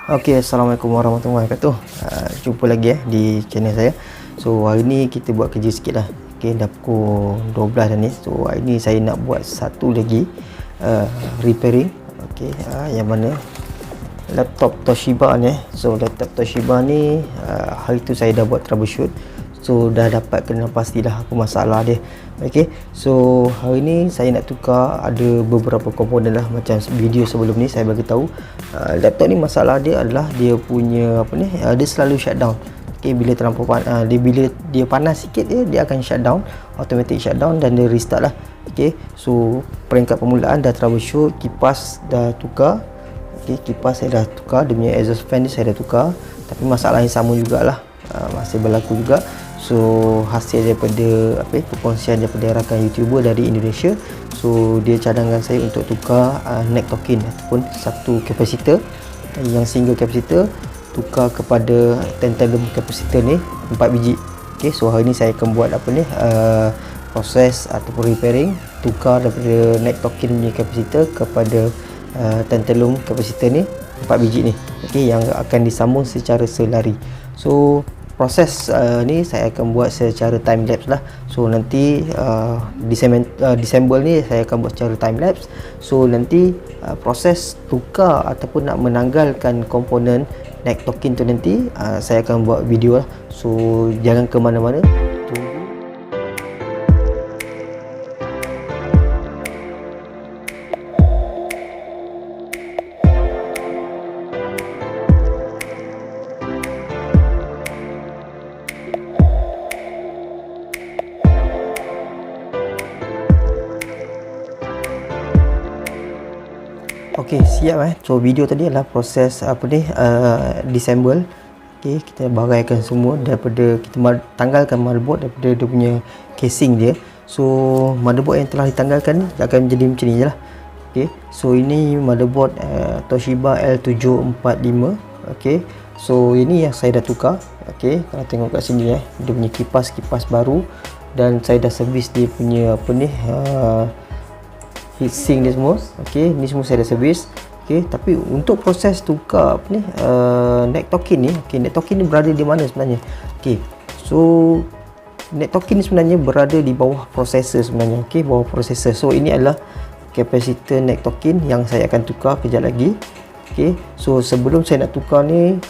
Okey, Assalamualaikum warahmatullahi wabarakatuh. Jumpa lagi di channel saya. So hari ni kita buat kerja sikit lah. Okey, dah pukul 12 dah ni. So hari ni saya nak buat satu lagi repairing. Okey, yang mana laptop Toshiba ni. So laptop Toshiba ni hari tu saya dah buat troubleshoot. So dah dapat kena pastilah apa masalah dia. Okey, so hari ni saya nak tukar ada beberapa komponen lah. Macam video sebelum ni saya bagi tahu laptop ni masalah dia adalah dia punya dia selalu shutdown. Okey, bila terlampau bila dia panas sikit dia akan shutdown, automatic shutdown, dan dia restart lah. Okey, so peringkat permulaan dah troubleshoot, kipas dah tukar. Okey, kipas saya dah tukar, dia punya exhaust fan ni saya dah tukar, tapi masalah yang sama jugalah, masih berlaku juga. So hasil daripada perkongsian daripada rakan YouTuber dari Indonesia, so dia cadangkan saya untuk tukar neck token ataupun satu kapasitor yang single kapasitor, tukar kepada tantalum kapasitor ni 4 biji. Okey, so hari ni saya akan buat proses ataupun repairing, tukar daripada neck token punya kapasitor kepada tantalum kapasitor ni 4 biji ni. Okey, yang akan disambung secara selari. So proses ni saya akan buat secara time lapse lah. So nanti disassemble ni saya akan buat secara time lapse. So nanti proses tukar ataupun nak menanggalkan komponen neck token tu nanti saya akan buat video lah. So jangan ke mana-mana. Okey, siap So video tadi adalah proses disassemble. Okey, kita baraikan semua daripada kita tanggalkan motherboard daripada dia punya casing dia. So motherboard yang telah ditanggalkan ni akan menjadi macam ni je lah. Okey, so ini motherboard Toshiba L745. Okey, so ini yang saya dah tukar. Okey, kalau tengok kat sini dia punya kipas baru, dan saya dah servis dia punya heatsink dia semua. Okey, ni semua saya dah servis. Okey, tapi untuk proses tukar neck token ni, neck token ni berada di mana sebenarnya? Okey, so neck token ni sebenarnya berada di bawah processor sebenarnya. Okey, bawah processor. So ini adalah kapasitor neck token yang saya akan tukar kejap lagi. Okey, so sebelum saya nak tukar ni,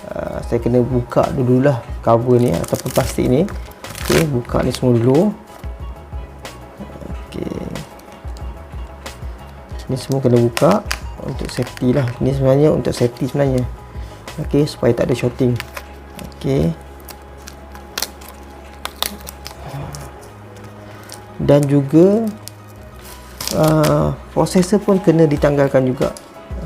saya kena buka dululah cover ni ataupun plastik ni. Okey, buka ni semua dulu. Okey, ni semua kena buka untuk safety lah. Ni sebenarnya untuk safety sebenarnya. Okey, supaya tak ada shorting. Okey, dan juga processor pun kena ditanggalkan juga.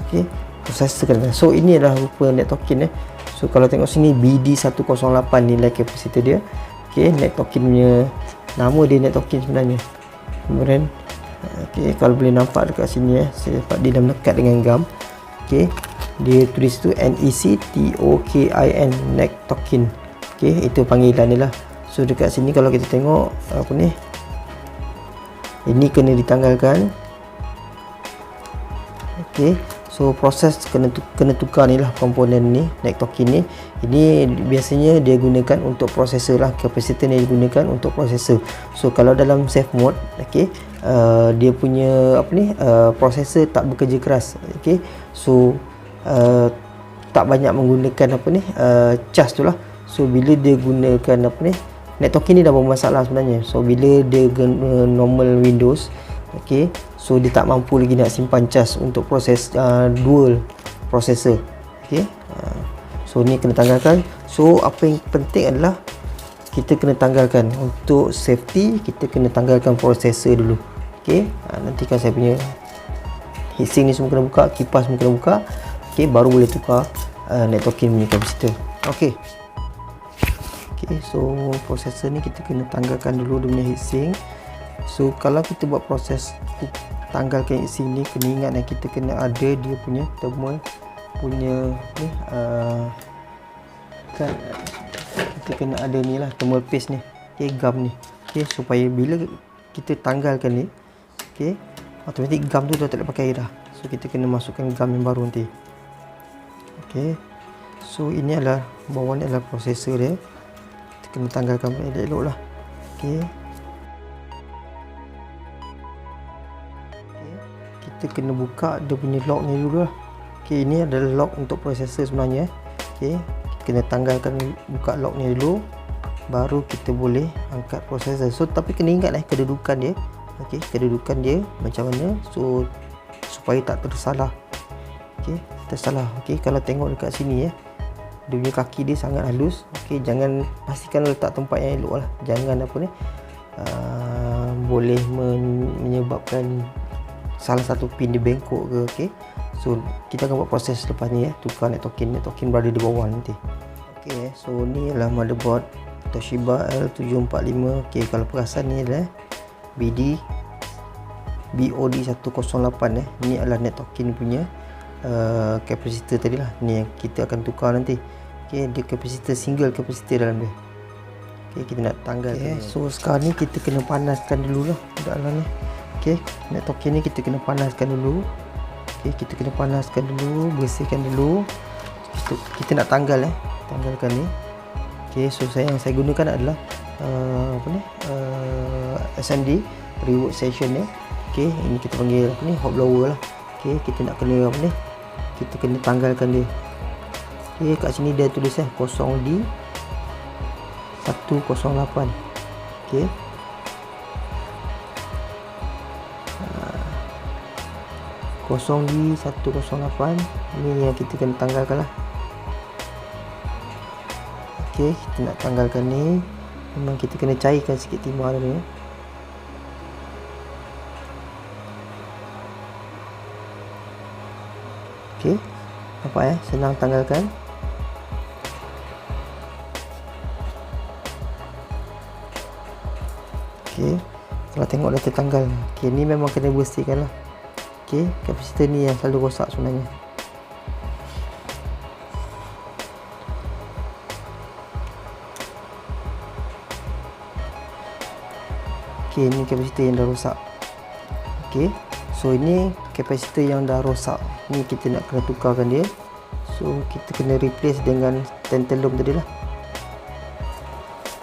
Okey, processor kena. So ini adalah rupa neck token So kalau tengok sini BD108 nilai kapasitor dia. Okey, neck token punya nama dia neck token sebenarnya. Kemudian okey, kalau boleh nampak dekat sini saya dapat dia dah melekat dengan gam. Okey, dia tulis tu NECTOKIN neck token. Okey, itu panggilan dia lah. So dekat sini kalau kita tengok ini kena ditanggalkan. Okey, so proses kena tukar ni lah komponen ni, neck token ni. Ini biasanya dia gunakan untuk prosesor lah, kapasitor ni digunakan untuk prosesor. So kalau dalam safe mode, okey, dia punya prosesor tak bekerja keras. Okey, so tak banyak menggunakan charge tu lah. So bila dia gunakan neck token ni dah bermasalah sebenarnya. So bila dia guna normal Windows, okey, so dia tak mampu lagi nak simpan charge untuk proses dual processor. Okey, so ni kena tanggalkan. So apa yang penting adalah kita kena tanggalkan untuk safety, kita kena tanggalkan processor dulu. Okey, nantikan saya punya heatsink ni semua kena buka, kipas semua kena buka. Okey, baru boleh tukar neck token punya kapasitor. Okey. Okey, so processor ni kita kena tanggalkan dulu dia punya heatsink. So kalau kita buat proses tanggalkan heatsink ni, kena ingat kita kena ada dia punya thermal punya kita kena ada ni lah, thermal paste ni. Okey, gam ni. Okey, supaya bila kita tanggalkan ni, okey, automatik gam tu dah tak boleh pakai dah. So kita kena masukkan gam yang baru nanti. Okey, So ini adalah bawah ni adalah prosesor dia. Kita kena tanggalkan elok-elok lah. Okey. Kita kena buka dia punya lock ni dulu lah. Okey, ini adalah lock untuk prosesor sebenarnya. Okey, kita kena tanggalkan, buka lock ni dulu, baru kita boleh angkat prosesor. So tapi kena ingat kedudukan dia. Okey, kedudukan dia macam mana, so supaya tak tersalah. Okey, tersalah. Okey, kalau tengok dekat sini dia punya kaki dia sangat halus. Okey, jangan, pastikan letak tempat yang elok lah. Jangan apa ni, boleh menyebabkan salah satu pin dia bengkok ke. Okey, so kita akan buat proses lepas ni tukar net token berada di bawah nanti. Okey, so ni adalah motherboard Toshiba L745. Okey, kalau perasan ni adalah BOD108 ni adalah net token punya kapasitor tadi lah. Ni yang kita akan tukar nanti. Okey, dia kapasitor, single kapasitor dalam dia. Okey, kita nak tanggal. So sekarang ni kita kena panaskan dulu lah dalam ni. Okey, net token ni kita kena panaskan dulu. Okey, kita kena panaskan dulu, bersihkan dulu. Kita nak tanggal tanggalkan ni. Okey, so yang saya gunakan adalah SMD reward session ni. Okey, ini kita panggil hot blower lah. Okey, kita nak kena kita kena tanggalkan dia. Okey, kat sini dia tulis 0D 108. Okey, D 108 ni yang kita kena tanggalkan lah. Okey, kita nak tanggalkan ni, memang kita kena cairkan sikit timah ni. Okey, nampak senang tanggalkan. Okey, kalau tengok dah tertanggal. Okey, ni memang kena bersihkan lah. Okey, kapasitor ni yang selalu rosak sebenarnya. Okey, ni kapasitor yang dah rosak. Okey, so ini kapasitor yang dah rosak ni, kita nak kena tukarkan dia. So kita kena replace dengan tantalum tadi lah.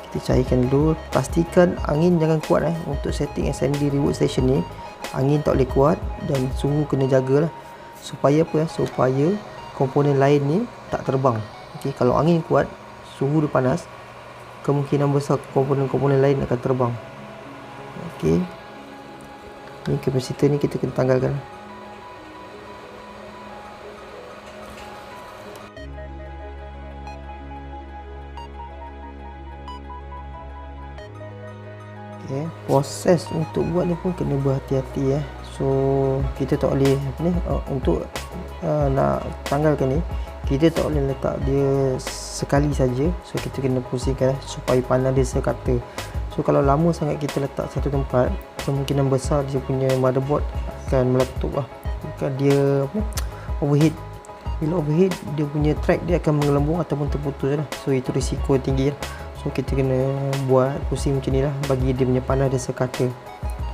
Kita cairkan dulu, pastikan angin jangan kuat untuk setting SMD reward station ni. Angin tak boleh kuat dan suhu kena jagalah supaya supaya komponen lain ni tak terbang. Okey, kalau angin kuat, suhu dia panas, kemungkinan besar komponen-komponen lain akan terbang. Okey, ni kapasitor ni kita kena tanggalkan. Okay, proses untuk buat ni pun kena berhati-hati So kita tak boleh untuk nak tanggalkan ni, kita tak boleh letak dia sekali saja. So kita kena pusingkan supaya panel dia sekata. So kalau lama sangat kita letak satu tempat, kemungkinan besar dia punya motherboard akan meletup lah. Bukan dia overheat. Bila overheat, dia punya track dia akan menggelembung ataupun terputus lah. So itu risiko tinggi lah. So kita kena buat pusing macam ni lah, bagi dia punya panel dia sekata.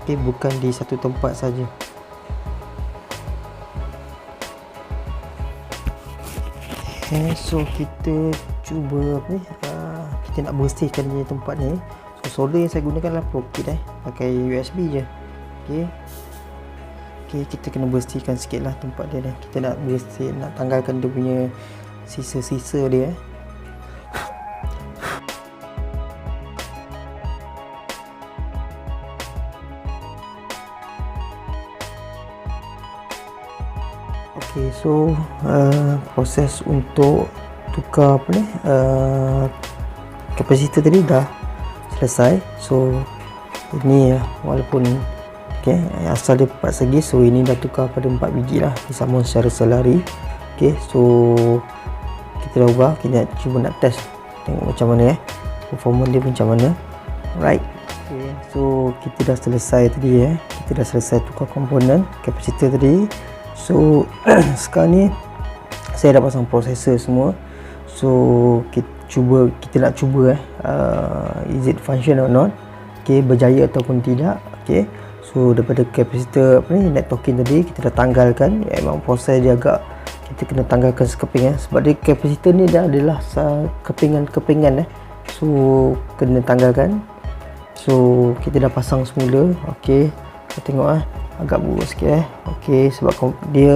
Okay, bukan di satu tempat saja. Okay, so kita cuba kita nak bersihkan dia tempat ni. So solder yang saya gunakan adalah Pro-Kit pakai USB je. Okay. Okay, kita kena bersihkan sikit lah tempat dia Kita nak nak tanggalkan dia punya sisa-sisa dia Okay, so proses untuk tukar kapasitor tadi dah selesai. So ini walaupun asal dia 4 segi, so ini dah tukar pada 4 biji lah, disambung secara selari. Okay, so kita dah ubah. Kita cuba nak test, tengok macam mana performance dia macam mana. Right. Okay, so kita dah selesai tadi kita dah selesai tukar komponen kapasitor tadi. So sekarang ni saya dah pasang prosesor semua. So kita nak cuba is it function or not, berjaya ataupun tidak. So daripada kapasitor net token tadi kita dah tanggalkan. Memang proses dia agak kita kena tanggalkan sekeping sebab dia kapasitor ni dah adalah kepingan so kena tanggalkan. So kita dah pasang semula. Okey, kita tengok agak buruk sikit okey, sebab dia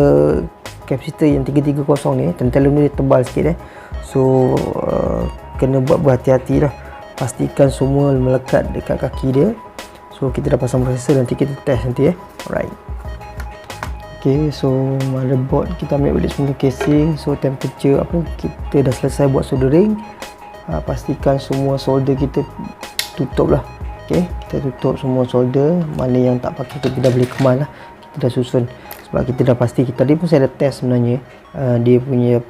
kapasitor yang 330 ni tentalam dia tebal sikit so kena buat berhati-hati lah, pastikan semua melekat dekat kaki dia. So kita dah pasang prosesor, nanti kita test nanti alright. Okay, so motherboard kita ambil balik semula casing. So temperature kita dah selesai buat soldering. Pastikan semua solder kita tutup lah. Okay, kita tutup semua solder. Mana yang tak pakai kita dah boleh kemas lah, kita dah susun. Sebab kita dah pasti, tadi pun saya dah test sebenarnya dia punya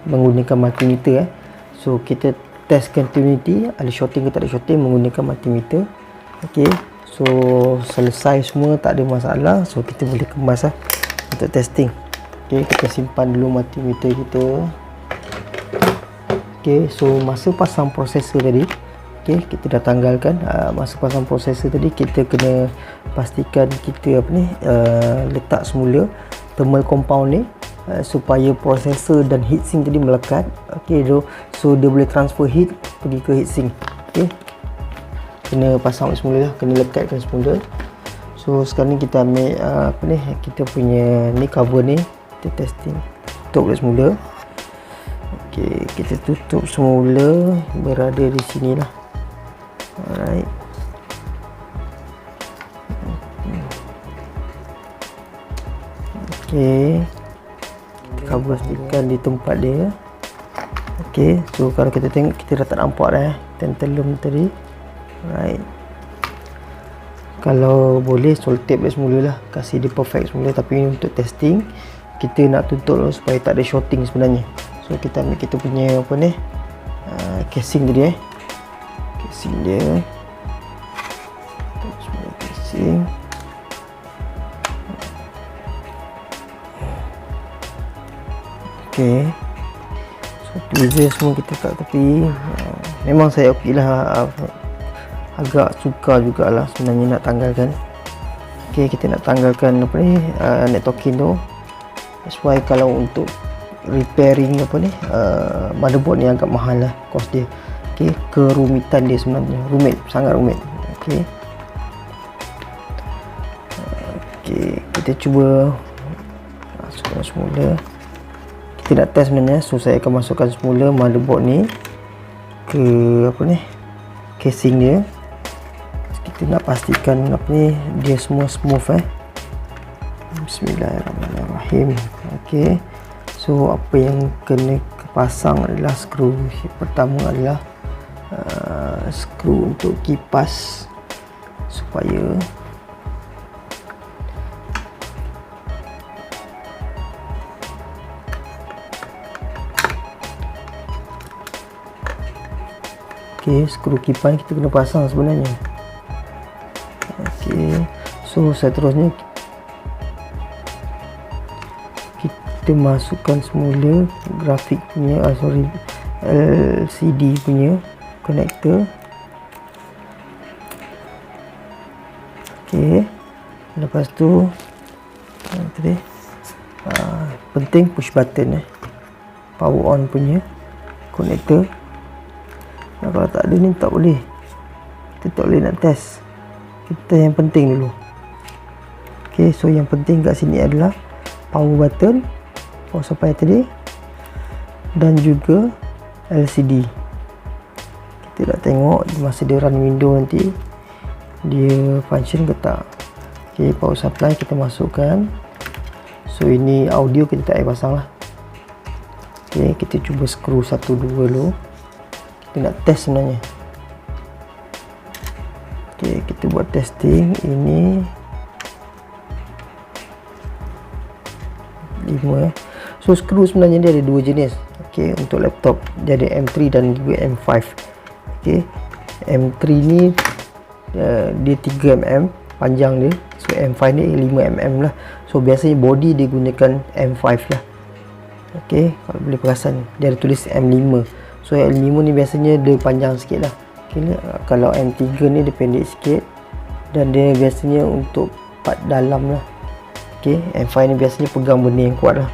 menggunakan multimeter So kita test continuity, ada shorting ke tak ada shorting menggunakan multimeter. Okay, so selesai semua, tak ada masalah. So kita boleh kemas untuk testing. Okay, kita simpan dulu multimeter kita. Okay, so masa pasang prosesor tadi, okay, kita dah tanggalkan. Masa pasang prosesor tadi kita kena pastikan kita letak semula thermal compound ni supaya prosesor dan heatsink tadi melekat. Okay, so dia boleh transfer heat pergi ke heatsink. Okay, kena pasang semula lah, kena lekatkan semula. So sekarang ni kita ambil kita punya ni cover ni, kita testing, tutup dia semula. Okay, kita tutup semula berada di sini lah. Alright. Okay, kita cover stikan di tempat dia. Okay, so kalau kita tengok, kita dah tak nampak dah tantalum tadi. Alright, kalau boleh selotip dia semula lah, kasih dia perfect semula. Tapi untuk testing kita nak tutup supaya tak ada shorting sebenarnya. So kita ambil kita punya casing tadi casing dia, semua casing. Okay, so tweezer semua kita kat tepi. Memang saya okey lah, agak suka jugalah sebenarnya nak tanggalkan. Okay, kita nak tanggalkan net token tu. That's why kalau untuk repairing motherboard ni agak mahal lah cost dia. Okay, kerumitan dia sebenarnya rumit, sangat rumit. Okay, kita cuba masukkan semula. Kita nak test sebenarnya, so saya akan masukkan semula motherboard ni ke casing dia. Kita nak pastikan dia semua smooth. Bismillahirrahmanirrahim. Okay, so apa yang kena pasang adalah skru. Pertama adalah skru untuk kipas supaya skru kipas kita kena pasang sebenarnya. Okay, so seterusnya kita masukkan semula grafik punya LCD punya connector. Okay, lepas tu penting push button power on punya connector. Kalau tak ada ni tak boleh, kita tak boleh nak test. Kita yang penting dulu. Okay, so yang penting kat sini adalah power button, power supply tadi, dan juga LCD. Kita nak tengok masa dia run window nanti dia function ke tak. Okay, power supply kita masukkan. So ini audio kita tak payah pasang lah. Okay, kita cuba skru 1 2 dulu. Kita nak test sebenarnya. Okay, kita buat testing. Ini 5. So skru sebenarnya dia ada 2 jenis. Okay, untuk laptop dia ada M3 dan juga M5. Okay, M3 ni dia 3mm panjang dia. So M5 ni 5mm lah. So biasanya body dia gunakan M5 lah. Okay, kalau boleh perasan dia ada tulis M5. So M5 ni biasanya dia panjang sikit lah. Okay, kalau M3 ni dia pendek sikit, dan dia biasanya untuk part dalam lah. Okay, M5 ni biasanya pegang benda yang kuat lah.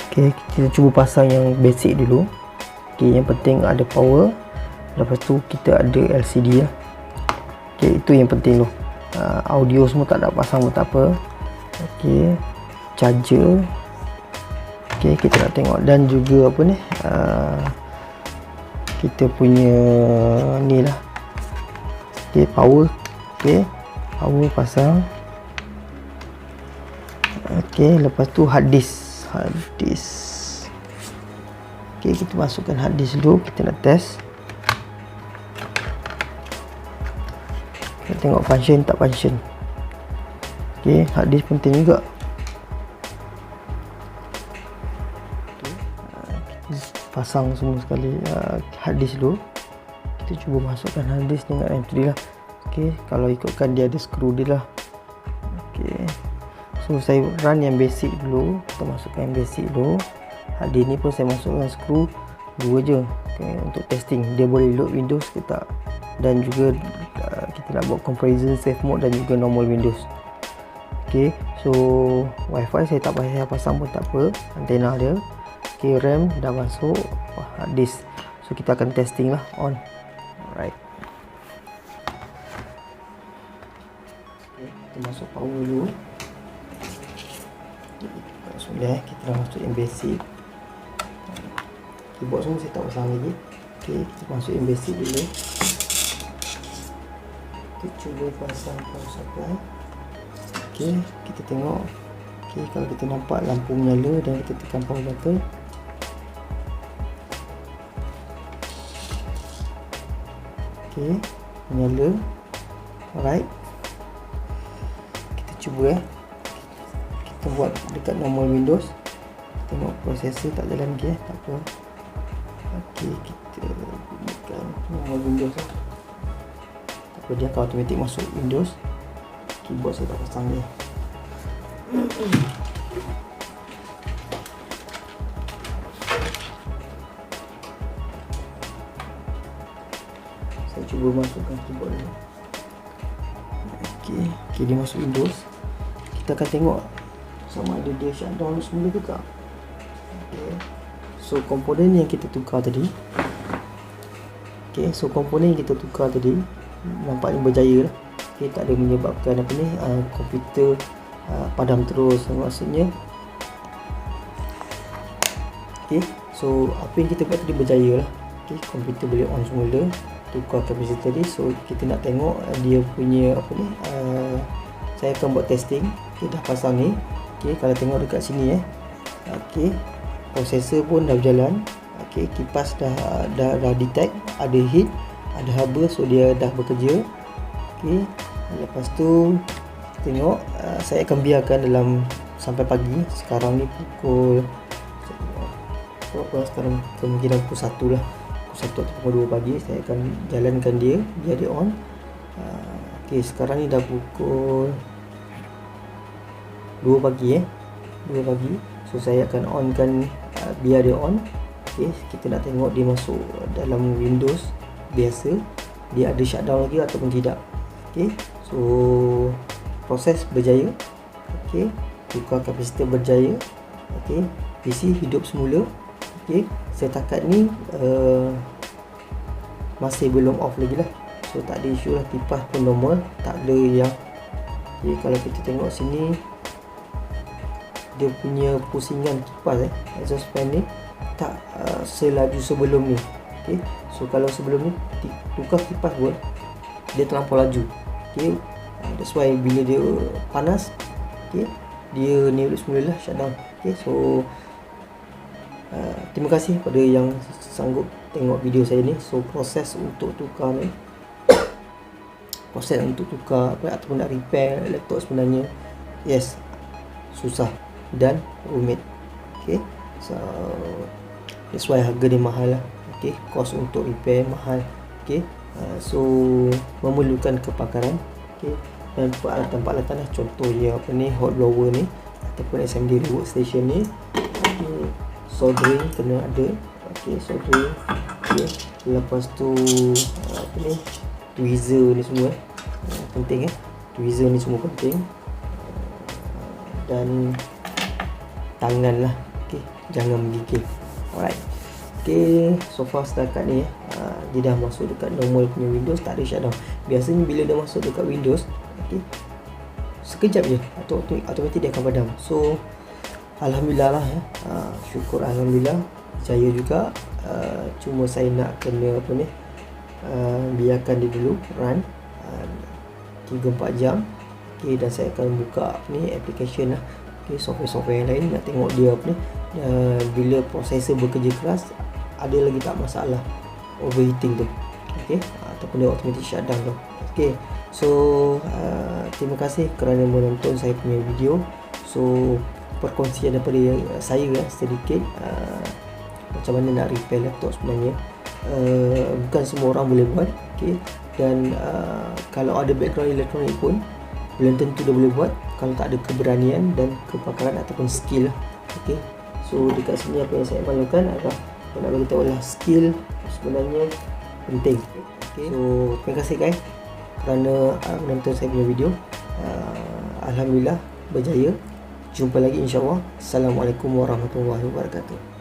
Okey, kita cuba pasang yang basic dulu. Okey, yang penting ada power. Lepas tu kita ada LCD lah. Okey, itu yang penting tu. Audio semua tak ada pasang pun tak apa. Okey, charger. Okey, kita nak tengok, dan juga apa ni, kita punya ni lah. Okey, power. Okey, power pasang. Okey, lepas tu hard disk. Okey, kita masukkan hard disk dulu. Kita nak test. Kita tengok function tak function. Okey, hard disk penting juga. Pasang semua sekali hard disk dulu. Kita cuba masukkan hard disk dengan M3 lah. Okey, kalau ikutkan dia ada skru dia lah. Okey, so saya run yang basic dulu. Kita masukkan yang basic dulu. Hard disk ni pun saya masukkan skru 2 je. Okay, untuk testing dia boleh load Windows ke tak, dan juga kita nak buat comparison safe mode dan juga normal Windows. Okey, so wifi saya tak payah pasang pun tak apa, antena dia. Okey, RAM dah masuk, hard disk. So kita akan testing lah, on. Alright. Okay, kita masuk power dulu. Sudah, kita dah masuk yang basic. Keyboard semua saya tak pasang lagi. Okey, kita masuk yang basic dulu. Kita cuba pasang power supply. Okey, kita tengok. Okey, kalau kita nampak lampu menyala dan kita tekan power button. Okey, menyala. Alright. Kita cuba kita buat dekat normal Windows. Tengok prosesor tak jalan lagi tak apa. Okey, kita bukan normal Windows lah. Tak apa, dia akan automatic masuk Windows. Keyboard saya tak pasang dia. Saya cuba masukkan keyboard ni. Okey, dia masuk Windows. Kita akan tengok sama ada dia shutdown semula ke tak. Okay. So komponen yang kita tukar tadi, nampaknya berjaya lah. Okay, tak ada menyebabkan apa ni, komputer padam terus, maksudnya. Okay, so apa yang kita buat tadi berjaya lah. Okay, komputer boleh on semula, tukar kapasitor tadi. So kita nak tengok dia punya apa ni, saya akan buat testing. Okay, dah pasang ni. Okay, kalau tengok dekat sini okay, prosesor pun dah berjalan. Okay, kipas dah detect ada heat, ada haba, so dia dah bekerja. Okay, lepas tu tengok, saya akan biarkan dalam sampai pagi. Sekarang ni pukul sekarang kemungkinan pukul 1 lah, pukul 1 atau pukul 2 pagi. Saya akan jalankan dia biar dia on. Okay, sekarang ni dah pukul 2 pagi 2 pagi. So saya akan onkan, biar dia on. Okay, kita nak tengok dia masuk dalam Windows biasa, dia ada shutdown lagi ataupun tidak. Okay, so proses berjaya. Okay, tukar kapasitor berjaya. Okay, PC hidup semula. Okay, setakat ni masih belum off lagi lah. So tak ada isu lah, kipas pun normal, tak ada yang. Okay, kalau kita tengok sini, dia punya pusingan kipas exhaust fan ni tak selaju sebelum ni. Okay, so kalau sebelum ni tukar kipas pun dia terlampau laju. Okay, that's why bila dia panas, okay, dia ni semula lah shutdown. Okay, so terima kasih pada yang sanggup tengok video saya ni. So proses untuk tukar ni, proses untuk tukar apa ataupun nak repair laptop sebenarnya, yes, susah dan rumit. Okay, so that's why harga dia mahal lah. Okay, cost untuk repair mahal. Okay, so memerlukan kepakaran. Okay, dan peralatan-peralatan lah, contohnya apa ni, hot blower ni ataupun SMD workstation ni. Okay, soldering kena ada. Okay, soldering. Okay, lepas tu apa ni, tweezer ni semua penting tweezer ni semua penting, dan tangan lah. Okay, jangan menggigil. Alright. Okay, so far setakat ni dia dah masuk dekat normal punya Windows, tak ada shutdown. Biasanya bila dah masuk dekat Windows, okay, sekejap je atau automatik dia akan padam. So alhamdulillah lah ya. Syukur alhamdulillah, jaya juga. Cuma saya nak kena apa ni, biarkan dia dulu run 3-4 jam. Okay, dan saya akan buka ni application lah. Okay, software-software yang lain, nak tengok dia apa ni, bila processor bekerja keras, ada lagi tak masalah overheating tu. Okay, ataupun dia automatic shutdown tu. Okay, so terima kasih kerana menonton saya punya video. So perkongsian daripada saya sedikit macam mana nak repair laptop sebenarnya. Bukan semua orang boleh buat. Okay, dan kalau ada background elektronik pun belum tentu dia boleh buat kalau tak ada keberanian dan kepakaran ataupun skill lah. Okay, so dekat sini apa yang saya malukan adalah saya nak beritahu lah, skill sebenarnya penting. Okay, so terima kasih guys kerana menonton saya punya video. Alhamdulillah berjaya. Jumpa lagi insyaAllah. Assalamualaikum warahmatullahi wabarakatuh.